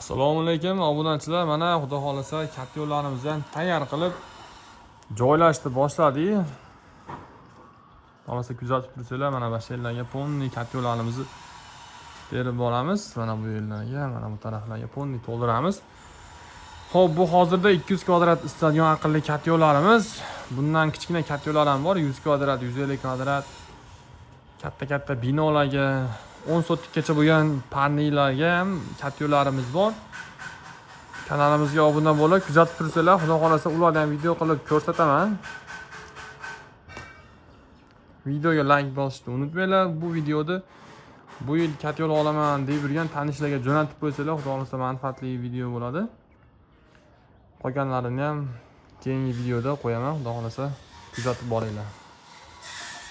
Assalomu alaykum obunachilar. Mana xudo xolasa katta yo'llarimizdan tayyor qilib joylashni boshladik. Xolasa kuzatib tursanglar, mana bu yerlarga ponni katta yo'llarimizni berib boramiz. Mana bu yerlarga, mana bu taraflarga ponni to'ldiramiz. Xo'p, bu hozirda 200 kvadrat stadion aqlli katta yo'llarimiz. Bundan kichkina katta yo'llar ham bor, 100 kvadrat, 150 kvadrat. Katta binolarga 10 sotikgacha bo'lgan parnilarga ham katta yo'llarimiz bor. Kanalimizga obuna bo'lib, kuzatib tursanglar, xudo xolasa ulardan ham video qilib ko'rsataman. Videoga like bosishni unutmanglar. Bu videoda bu yil katta yo'l olaman deb yurgan tanishlarga jo'natib qo'ysanglar, xudo xolasa manfaatli video bo'ladi. Qolganlarini ham keyingi videoda qo'yaman, xudo xolasa kuzatib boringlar.